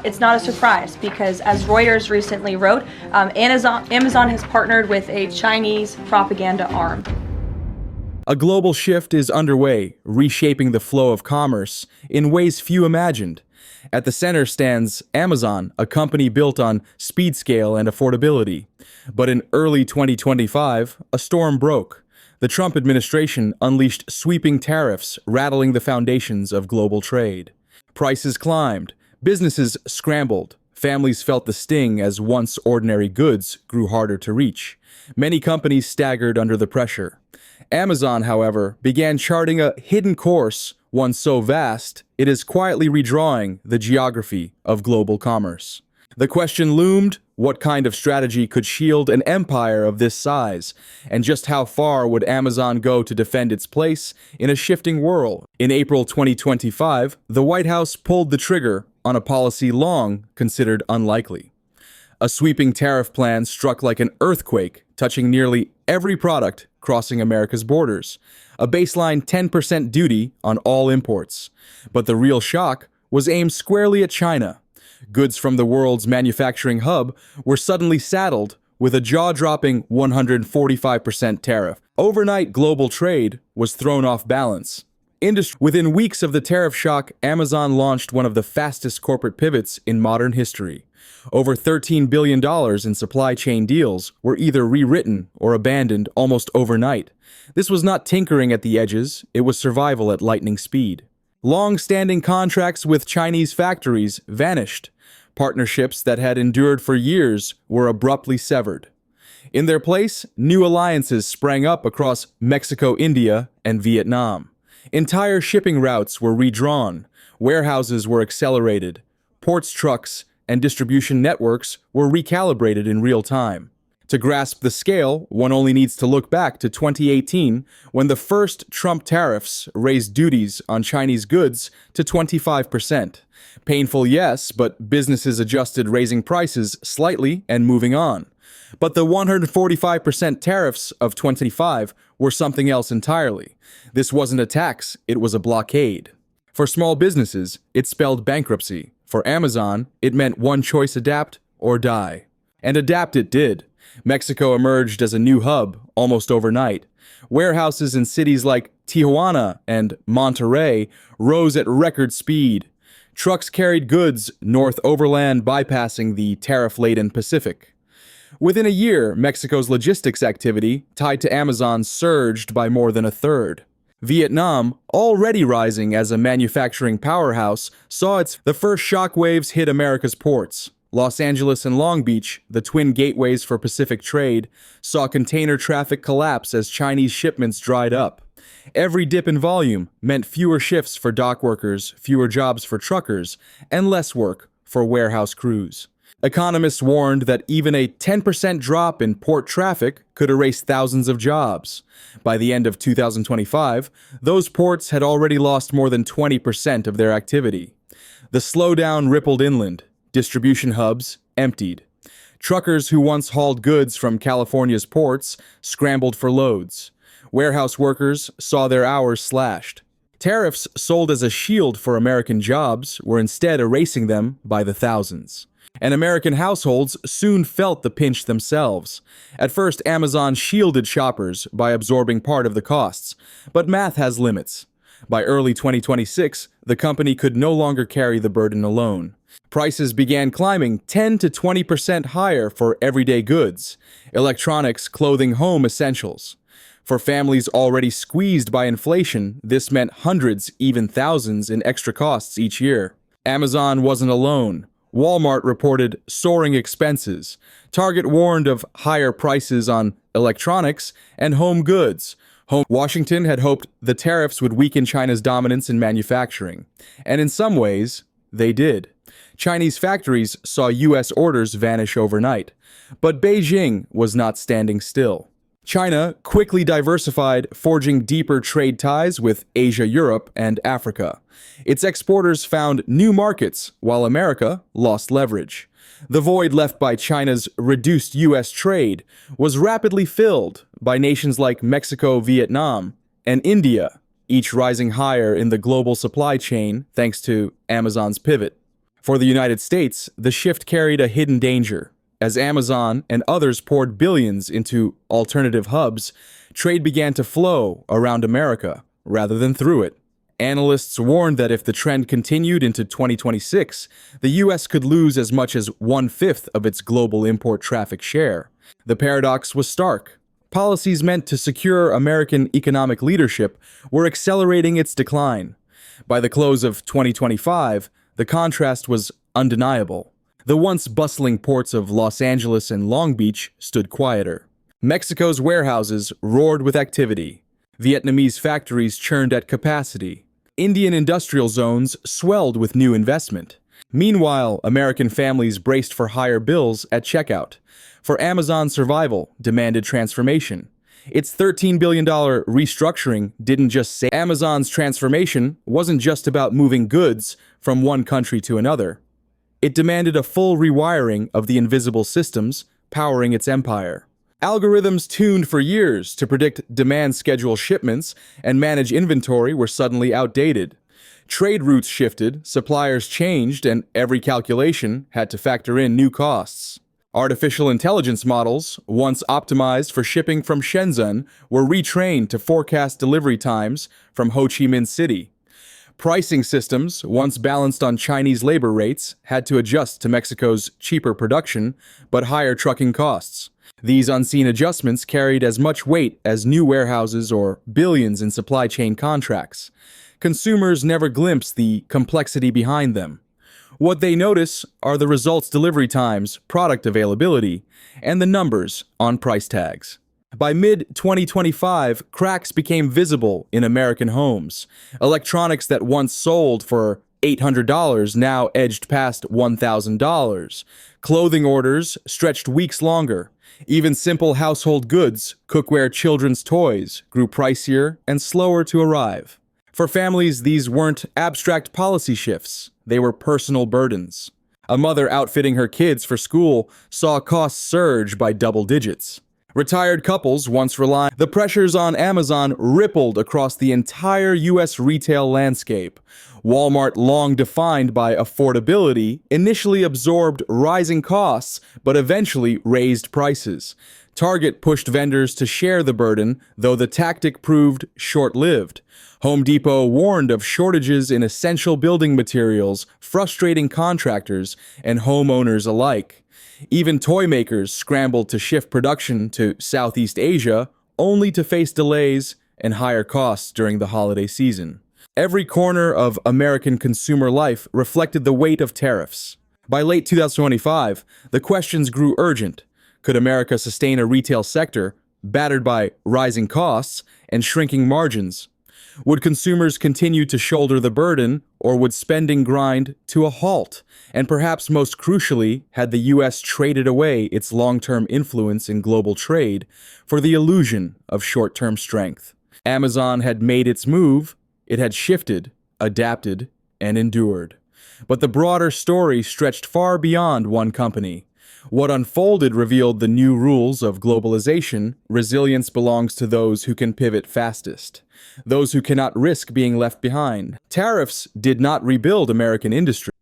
it's not a surprise because, as Reuters recently wrote, Amazon has partnered with a Chinese propaganda arm. A global shift is underway, reshaping the flow of commerce in ways few imagined. At the center stands Amazon, a company built on speed, scale, and affordability. But in early 2025, a storm broke. The Trump administration unleashed sweeping tariffs, rattling the foundations of global trade. Prices climbed, businesses scrambled, families felt the sting as once ordinary goods grew harder to reach. Many companies staggered under the pressure. Amazon, however, began charting a hidden course, one so vast it is quietly redrawing the geography of global commerce. The question loomed: what kind of strategy could shield an empire of this size? And just how far would Amazon go to defend its place in a shifting world? In April 2025, the White House pulled the trigger on a policy long considered unlikely. A sweeping tariff plan struck like an earthquake, touching nearly every product crossing America's borders. A baseline 10% duty on all imports. But the real shock was aimed squarely at China. Goods from the world's manufacturing hub were suddenly saddled with a jaw-dropping 145% tariff. Overnight, global trade was thrown off balance. Within weeks of the tariff shock, Amazon launched one of the fastest corporate pivots in modern history. Over $13 billion in supply chain deals were either rewritten or abandoned almost overnight. This was not tinkering at the edges, it was survival at lightning speed. Long-standing contracts with Chinese factories vanished. Partnerships that had endured for years were abruptly severed. In their place, new alliances sprang up across Mexico, India, and Vietnam. Entire shipping routes were redrawn, warehouses were accelerated, ports, trucks, and distribution networks were recalibrated in real time. To grasp the scale, one only needs to look back to 2018, when the first Trump tariffs raised duties on Chinese goods to 25%. Painful, yes, but businesses adjusted, raising prices slightly and moving on. But the 145% tariffs of 25 were something else entirely. This wasn't a tax, it was a blockade. For small businesses, it spelled bankruptcy. For Amazon, it meant one choice: adapt or die. And adapt it did. Mexico emerged as a new hub almost overnight. Warehouses in cities like Tijuana and Monterrey rose at record speed. Trucks carried goods north overland, bypassing the tariff-laden Pacific. Within a year, Mexico's logistics activity, tied to Amazon, surged by more than a third. Vietnam, already rising as a manufacturing powerhouse, saw the first shockwaves hit America's ports. Los Angeles and Long Beach, the twin gateways for Pacific trade, saw container traffic collapse as Chinese shipments dried up. Every dip in volume meant fewer shifts for dock workers, fewer jobs for truckers, and less work for warehouse crews. Economists warned that even a 10% drop in port traffic could erase thousands of jobs. By the end of 2025, those ports had already lost more than 20% of their activity. The slowdown rippled inland. Distribution hubs emptied. Truckers who once hauled goods from California's ports scrambled for loads. Warehouse workers saw their hours slashed. Tariffs sold as a shield for American jobs were instead erasing them by the thousands. And American households soon felt the pinch themselves. At first, Amazon shielded shoppers by absorbing part of the costs, but math has limits. By early 2026, the company could no longer carry the burden alone. Prices began climbing 10 to 20% higher for everyday goods, electronics, clothing, home essentials. For families already squeezed by inflation, this meant hundreds, even thousands in extra costs each year. Amazon wasn't alone. Walmart reported soaring expenses. Target warned of higher prices on electronics and home goods. Washington had hoped the tariffs would weaken China's dominance in manufacturing. And in some ways, they did. Chinese factories saw U.S. orders vanish overnight. But Beijing was not standing still. China quickly diversified, forging deeper trade ties with Asia, Europe, and Africa. Its exporters found new markets, while America lost leverage. The void left by China's reduced U.S. trade was rapidly filled by nations like Mexico, Vietnam, and India, each rising higher in the global supply chain thanks to Amazon's pivot. For the United States, the shift carried a hidden danger. As Amazon and others poured billions into alternative hubs, trade began to flow around America rather than through it. Analysts warned that if the trend continued into 2026, the U.S. could lose as much as 1/5 of its global import traffic share. The paradox was stark. Policies meant to secure American economic leadership were accelerating its decline. By the close of 2025, the contrast was undeniable. The once bustling ports of Los Angeles and Long Beach stood quieter. Mexico's warehouses roared with activity. Vietnamese factories churned at capacity. Indian industrial zones swelled with new investment. Meanwhile, American families braced for higher bills at checkout. For Amazon's survival demanded transformation. Its $13 billion restructuring didn't just say Amazon's transformation wasn't just about moving goods from one country to another. It demanded a full rewiring of the invisible systems powering its empire. Algorithms tuned for years to predict demand schedule shipments and manage inventory were suddenly outdated. Trade routes shifted, suppliers changed, and every calculation had to factor in new costs. Artificial intelligence models, once optimized for shipping from Shenzhen, were retrained to forecast delivery times from Ho Chi Minh City. Pricing systems, once balanced on Chinese labor rates, had to adjust to Mexico's cheaper production but higher trucking costs. These unseen adjustments carried as much weight as new warehouses or billions in supply chain contracts. Consumers never glimpse the complexity behind them. What they notice are the results delivery times, product availability, and the numbers on price tags. By mid-2025, cracks became visible in American homes. Electronics that once sold for $800 now edged past $1,000. Clothing orders stretched weeks longer. Even simple household goods, cookware, children's toys, grew pricier and slower to arrive. For families, these weren't abstract policy shifts. They were personal burdens. A mother outfitting her kids for school saw costs surge by double digits. Retired couples once relied. The pressures on Amazon rippled across the entire U.S. retail landscape. Walmart, long defined by affordability, initially absorbed rising costs, but eventually raised prices. Target pushed vendors to share the burden, though the tactic proved short-lived. Home Depot warned of shortages in essential building materials, frustrating contractors and homeowners alike. Even toy makers scrambled to shift production to Southeast Asia, only to face delays and higher costs during the holiday season. Every corner of American consumer life reflected the weight of tariffs. By late 2025, the questions grew urgent. Could America sustain a retail sector battered by rising costs and shrinking margins? Would consumers continue to shoulder the burden, or would spending grind to a halt? And perhaps most crucially, had the U.S. traded away its long-term influence in global trade for the illusion of short-term strength? Amazon had made its move. It had shifted, adapted, and endured. But the broader story stretched far beyond one company. What unfolded revealed the new rules of globalization. Resilience belongs to those who can pivot fastest, those who cannot risk being left behind. Tariffs did not rebuild American industry.